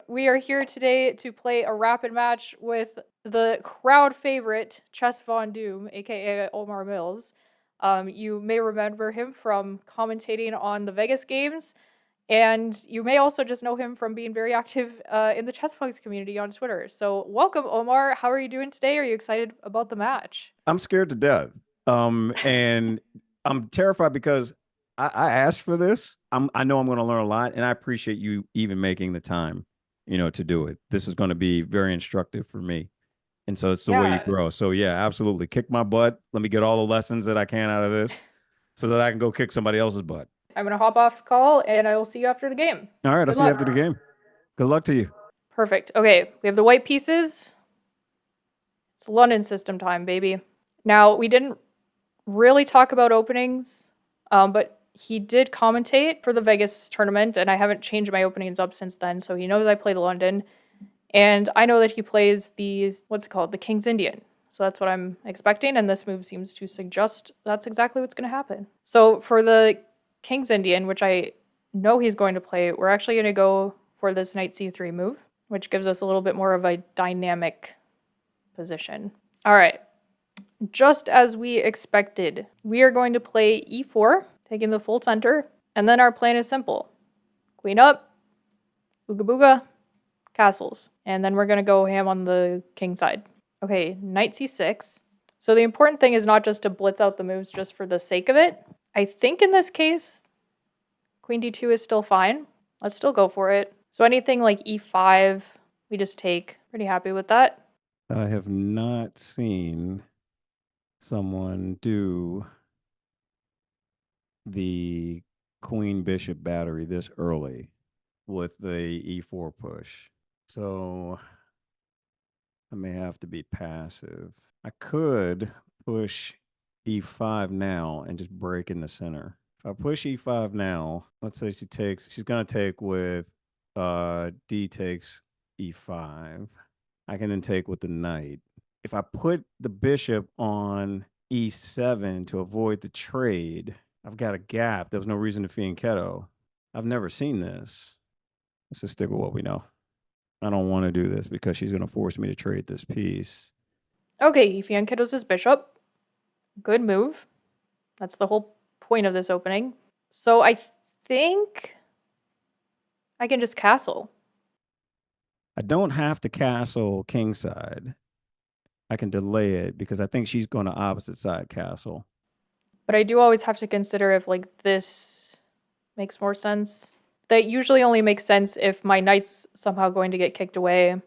we are here today to play a rapid match with the crowd favorite, ChessVonDoom, aka Omar Mills. You may remember him from commentating on the Vegas games, and you may also just know him from being very active in the chess punks community on Twitter. So, welcome, Omar. How are you doing today? Are you excited about the match? I'm scared to death. And I'm terrified because I asked for this. I know I'm going to learn a lot, and I appreciate you even making the time, to do it. This is going to be very instructive for me. And so it's the way you Yeah, grow. So yeah, absolutely. Kick my butt. Let me get all the lessons that I can out of this so that I can go kick somebody else's butt. I'm gonna hop off call, and I will see you after the game. All right, I'll Good see you after luck. the game. Good luck to you. Perfect. Okay, we have the white pieces. It's London system time, baby. Now, we didn't really talk about openings, but he did commentate for the Vegas tournament, and I haven't changed my openings up since then, so he knows I play the London. And I know that he plays these, what's it called, the King's Indian. So that's what I'm expecting, and this move seems to suggest that's exactly what's going to happen. So for the King's Indian, which I know he's going to play, we're actually going to go for this Knight C3 move, which gives us a little bit more of a dynamic position. All right, just as we expected, we are going to play e4, taking the full center, and then our plan is simple. Queen up, ooga booga, castles. And then we're going to go ham on the king side. Okay, knight c6. So the important thing is not just to blitz out the moves just for the sake of it. I think in this case, queen d2 is still fine. Let's still go for it. So anything like e5, we just take. Pretty happy with that. I have not seen someone do the queen bishop battery this early with the e4 push. So I may have to be passive. I could push e5 now and just break in the center. If I push e5 now, let's say she's going to take with d takes e5. I can then take with the knight. If I put the bishop on e7 to avoid the trade, I've got a gap. There was no reason to fianchetto. I've never seen this. Let's just stick with what we know. I don't want to do this because she's going to force me to trade this piece. Okay, he fianchettos his bishop. Good move. That's the whole point of this opening. So I think I can just castle. I don't have to castle kingside. I can delay it because I think she's going to opposite side castle. But I do always have to consider if like this makes more sense. That usually only makes sense if my knight's somehow going to get kicked away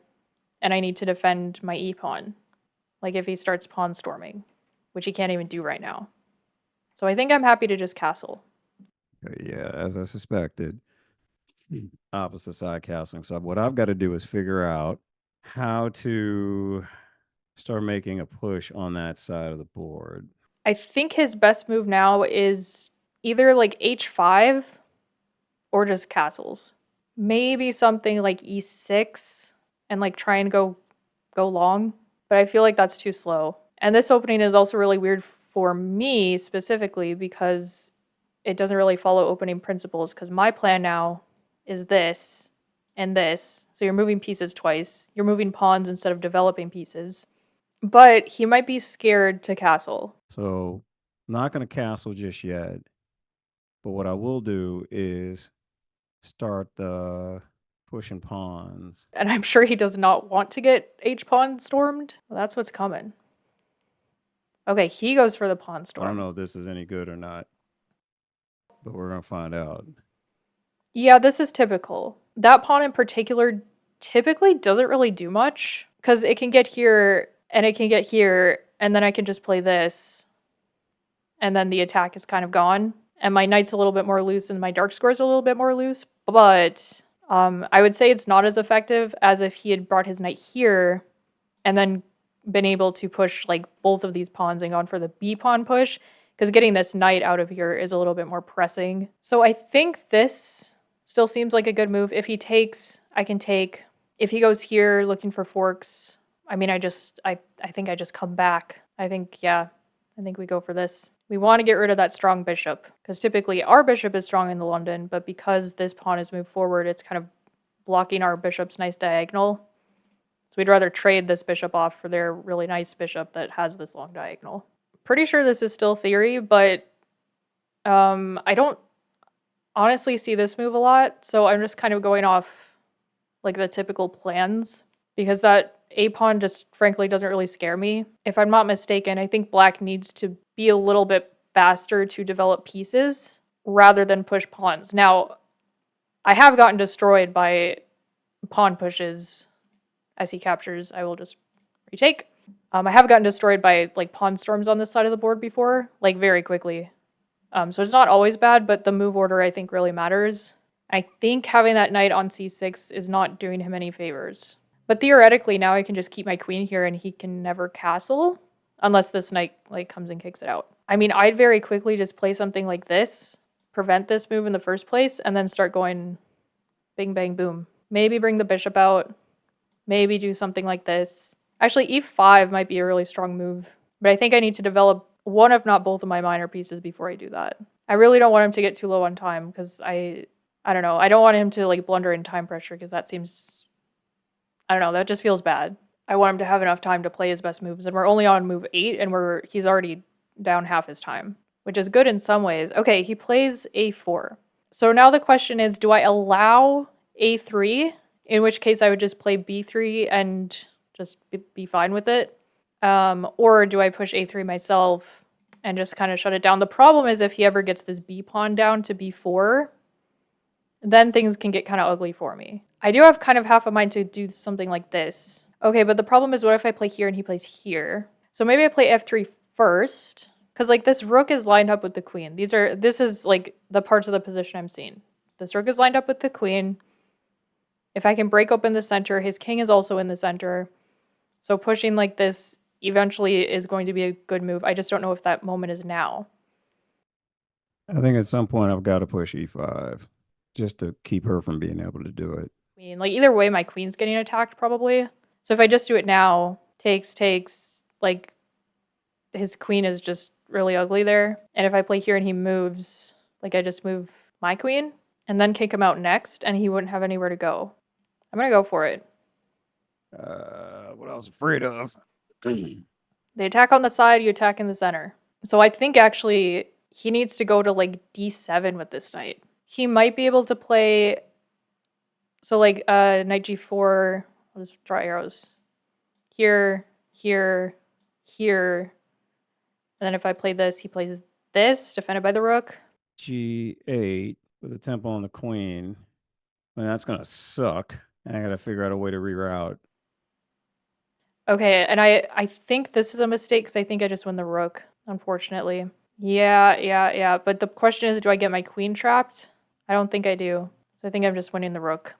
and I need to defend my e-pawn. Like if he starts pawn storming, which he can't even do right now. So I think I'm happy to just castle. Yeah, as I suspected. Opposite side castling. So what I've got to do is figure out how to start making a push on that side of the board. I think his best move now is either like h5 or just castles. Maybe something like e6 and like try and go long, but I feel like that's too slow. And this opening is also really weird for me specifically because it doesn't really follow opening principles because my plan now is this and this. So you're moving pieces twice. You're moving pawns instead of developing pieces. But he might be scared to castle. So I'm not going to castle just yet. But what I will do is start the pushing pawns. And I'm sure he does not want to get h-pawn stormed. Well, that's what's coming. Okay, he goes for the pawn storm. I don't know if this is any good or not, but we're going to find out. Yeah, this is typical. That pawn in particular typically doesn't really do much because it can get here and it can get here and then I can just play this and then the attack is kind of gone. And my knight's a little bit more loose and my dark square's a little bit more loose. But I would say it's not as effective as if he had brought his knight here and then been able to push like both of these pawns and gone for the b pawn push, because getting this knight out of here is a little bit more pressing. So I think this still seems like a good move. If he takes, I can take. If he goes here looking for forks, I mean, I think I just come back. I think we go for this. We want to get rid of that strong bishop because typically our bishop is strong in the London, but because this pawn is moved forward, it's kind of blocking our bishop's nice diagonal. So we'd rather trade this bishop off for their really nice bishop that has this long diagonal. Pretty sure this is still theory, but I don't honestly see this move a lot, so I'm just kind of going off like the typical plans because that a pawn just frankly doesn't really scare me. If I'm not mistaken, I think black needs to be a little bit faster to develop pieces rather than push pawns. Now, I have gotten destroyed by pawn pushes as he captures. I will just retake. I have gotten destroyed by like pawn storms on this side of the board before, like very quickly. So it's not always bad, but the move order I think really matters. I think having that knight on c6 is not doing him any favors. But theoretically, now I can just keep my queen here and he can never castle unless this knight like comes and kicks it out. I mean, I'd very quickly just play something like this, prevent this move in the first place, and then start going bing, bang, boom. Maybe bring the bishop out. Maybe do something like this. Actually, e5 might be a really strong move, but I think I need to develop one if not both of my minor pieces before I do that. I really don't want him to get too low on time because I don't know. I don't want him to like blunder in time pressure because that seems, I don't know, that just feels bad. I want him to have enough time to play his best moves, and we're only on move 8 and he's already down half his time, which is good in some ways. Okay, he plays a4. So now the question is, do I allow a3, in which case I would just play b3 and just be fine with it? Or do I push a3 myself and just kind of shut it down? The problem is if he ever gets this b pawn down to b4, then things can get kind of ugly for me. I do have kind of half a mind to do something like this. Okay, but the problem is what if I play here and he plays here? So maybe I play f3 first, because like this rook is lined up with the queen. This is like the parts of the position I'm seeing. This rook is lined up with the queen. If I can break open the center, his king is also in the center. So pushing like this eventually is going to be a good move. I just don't know if that moment is now. I think at some point I've got to push e5 just to keep her from being able to do it. I mean, like either way, my queen's getting attacked probably. So if I just do it now, takes, like his queen is just really ugly there. And if I play here and he moves, like I just move my queen and then kick him out next and he wouldn't have anywhere to go. I'm going to go for it. What I was afraid of. They attack on the side, you attack in the center. So I think actually he needs to go to like d7 with this knight. He might be able to play, so like knight g4, I'll just draw arrows. Here, here, here. And then if I play this, he plays this, defended by the rook. g8 with a tempo on the queen. And that's going to suck. And I got to figure out a way to reroute. Okay, and I think this is a mistake because I think I just win the rook, unfortunately. Yeah. But the question is, do I get my queen trapped? I don't think I do. So I think I'm just winning the rook.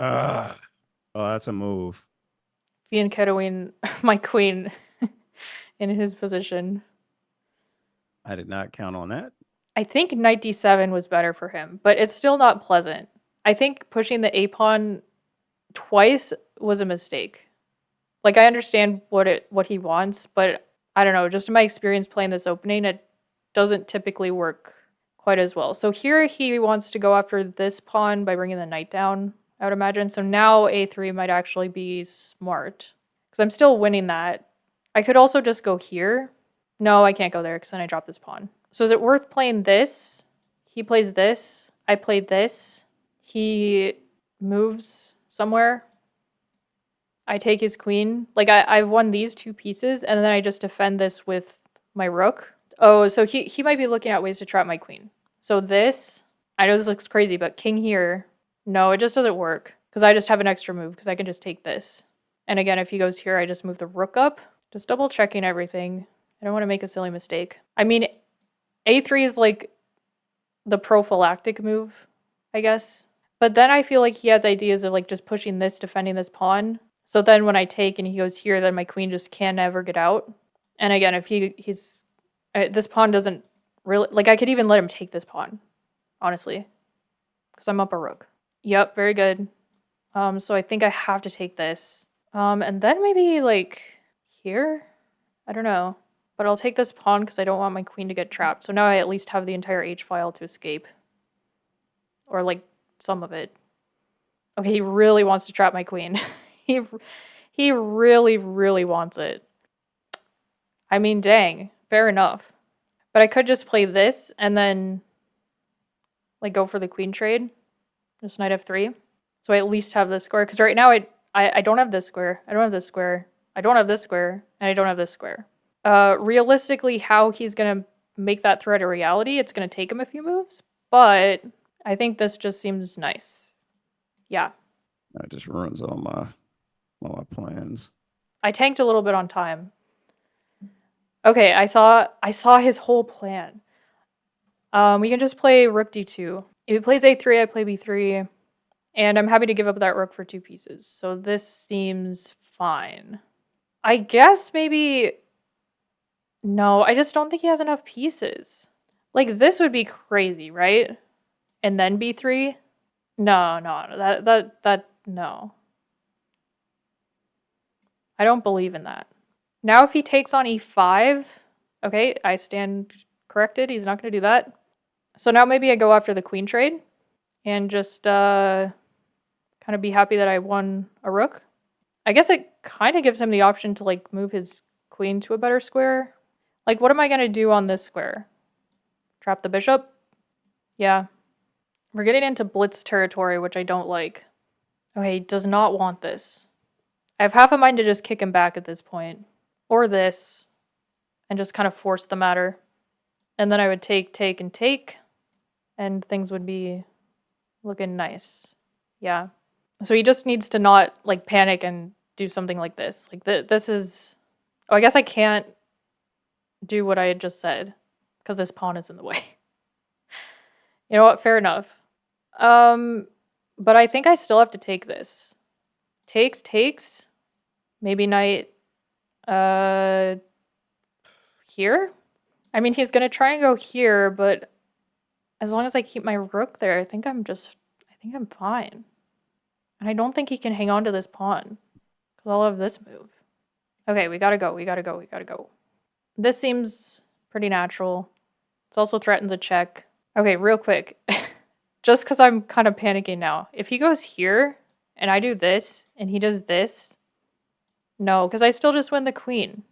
Oh, that's a move. Fianchettoing my queen in his position. I did not count on that. I think knight d7 was better for him, but it's still not pleasant. I think pushing the a-pawn twice was a mistake. Like, I understand what he wants, but I don't know, just in my experience playing this opening, it doesn't typically work quite as well. So here he wants to go after this pawn by bringing the knight down, I would imagine. So now a3 might actually be smart, because I'm still winning that. I could also just go here. No, I can't go there, because then I drop this pawn. So is it worth playing this? He plays this. I played this. He moves somewhere. I take his queen. Like, I've won these two pieces, and then I just defend this with my rook. Oh, so he might be looking at ways to trap my queen. So this, I know this looks crazy, but king here, no, it just doesn't work, because I just have an extra move, because I can just take this. And again, if he goes here, I just move the rook up. Just double checking everything. I don't want to make a silly mistake. I mean, a3 is like the prophylactic move, I guess. But then I feel like he has ideas of like just pushing this, defending this pawn. So then when I take and he goes here, then my queen just can never get out. And again, if he's this pawn doesn't really, like, I could even let him take this pawn, honestly, because I'm up a rook. Yep, very good. So I think I have to take this. And then maybe like here, I don't know, but I'll take this pawn because I don't want my queen to get trapped. So now I at least have the entire H file to escape, or like some of it. Okay, he really wants to trap my queen. He really, really wants it. I mean, dang, fair enough. But I could just play this and then like go for the queen trade. Just knight f3. So I at least have this square. Because right now I don't have this square. I don't have this square. I don't have this square. And I don't have this square. Realistically, how he's going to make that threat a reality, it's going to take him a few moves. But I think this just seems nice. Yeah. That just ruins all my plans. I tanked a little bit on time. Okay, I saw his whole plan. We can just play rook d2. If he plays a3, I play b3. And I'm happy to give up that rook for 2 pieces. So this seems fine. I guess maybe... No, I just don't think he has enough pieces. Like, this would be crazy, right? And then b3? No. No. I don't believe in that. Now if he takes on e5... Okay, I stand corrected. He's not going to do that. So now maybe I go after the queen trade. And just, kind of be happy that I won a rook. I guess it kind of gives him the option to, like, move his queen to a better square. Like, what am I going to do on this square? Trap the bishop? Yeah. We're getting into blitz territory, which I don't like. Okay, he does not want this. I have half a mind to just kick him back at this point. Or this. And just kind of force the matter. And then I would take, and take. And things would be looking nice. Yeah. So he just needs to not, like, panic and do something like this. Like, this is... Oh, I guess I can't do what I had just said. Because this pawn is in the way. You know what? Fair enough. But I think I still have to take this. Takes. Maybe knight... here? I mean, he's going to try and go here, but... As long as I keep my rook there, I think I'm fine. And I don't think he can hang on to this pawn. Because I'll have this move. Okay, we gotta go. This seems pretty natural. It also threatens a check. Okay, real quick. Just because I'm kind of panicking now. If he goes here, and I do this, and he does this... No, because I still just win the queen.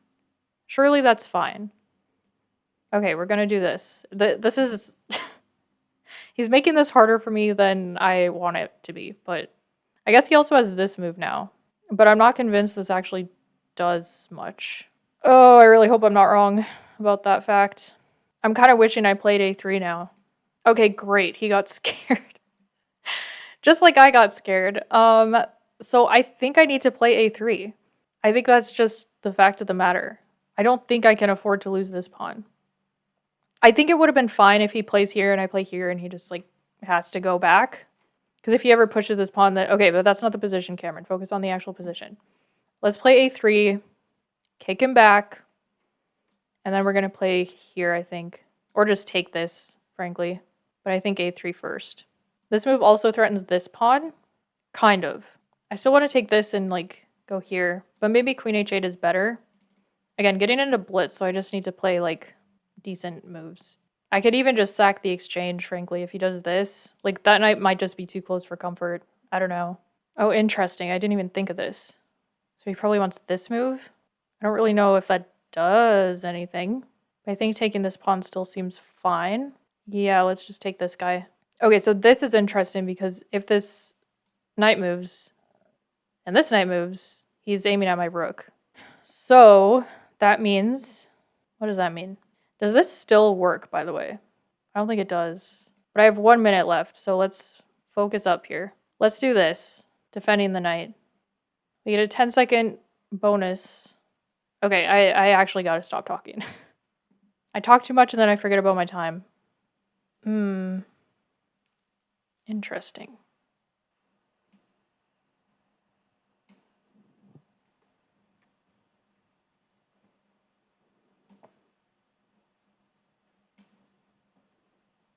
Surely that's fine. Okay, we're gonna do this. This is... He's making this harder for me than I want it to be, but I guess he also has this move now. But I'm not convinced this actually does much. Oh, I really hope I'm not wrong about that fact. I'm kind of wishing I played a3 now. Okay, great. He got scared. Just like I got scared. So I think I need to play a3. I think that's just the fact of the matter. I don't think I can afford to lose this pawn. I think it would have been fine if he plays here and I play here and he just, like, has to go back. Because if he ever pushes this pawn, then... Okay, but that's not the position, Kamryn. Focus on the actual position. Let's play a3. Kick him back. And then we're going to play here, I think. Or just take this, frankly. But I think a3 first. This move also threatens this pawn. Kind of. I still want to take this and, like, go here. But maybe queen h8 is better. Again, getting into blitz, so I just need to play, like... decent moves. I could even just sack the exchange, frankly, if he does this. Like, that knight might just be too close for comfort. I don't know. Oh, interesting. I didn't even think of this. So he probably wants this move. I don't really know if that does anything. I think taking this pawn still seems fine. Yeah, let's just take this guy. Okay, so this is interesting because if this knight moves and this knight moves, he's aiming at my rook. So that means... What does that mean? Does this still work, by the way? I don't think it does. But I have 1 minute left, so let's focus up here. Let's do this. Defending the knight. We get a 10-second bonus. Okay, I actually gotta stop talking. I talk too much and then I forget about my time. Interesting.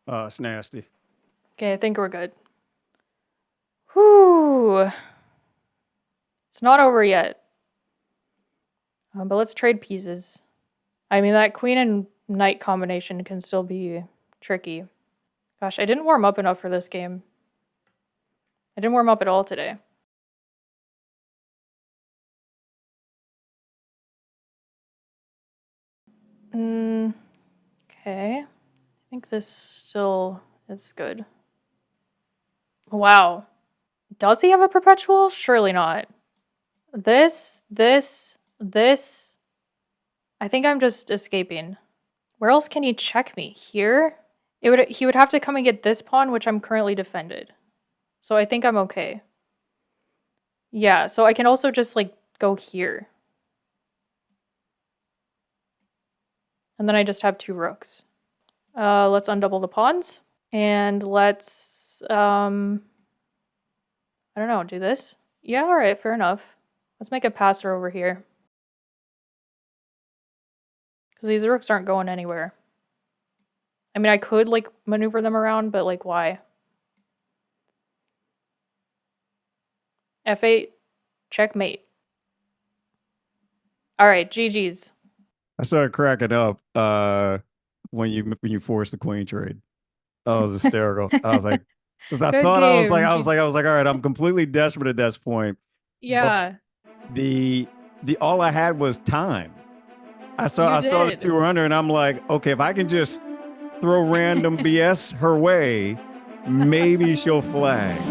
It's nasty. Okay, I think we're good. Whew. It's not over yet. But let's trade pieces. I mean, that queen and knight combination can still be tricky. Gosh, I didn't warm up enough for this game. I didn't warm up at all today. Okay. I think this still is good. Wow. Does he have a perpetual? Surely not. This. I think I'm just escaping. Where else can he check me? Here? He would have to come and get this pawn, which I'm currently defended. So I think I'm okay. Yeah, so I can also just, like, go here. And then I just have 2 rooks. Let's undouble the pawns. And let's, I don't know, do this? Yeah, alright, fair enough. Let's make a passer over here. Because these rooks aren't going anywhere. I mean, I could, like, maneuver them around, but, like, why? F8, checkmate. Alright, GG's. I started cracking up when you forced the queen trade. That was hysterical. I was like, because I Good thought I was game. like, all right, I'm completely desperate at this point. Yeah. But the all I had was time. I saw You that did. you were under, and I'm like, okay, if I can just throw random BS her way, maybe she'll flag.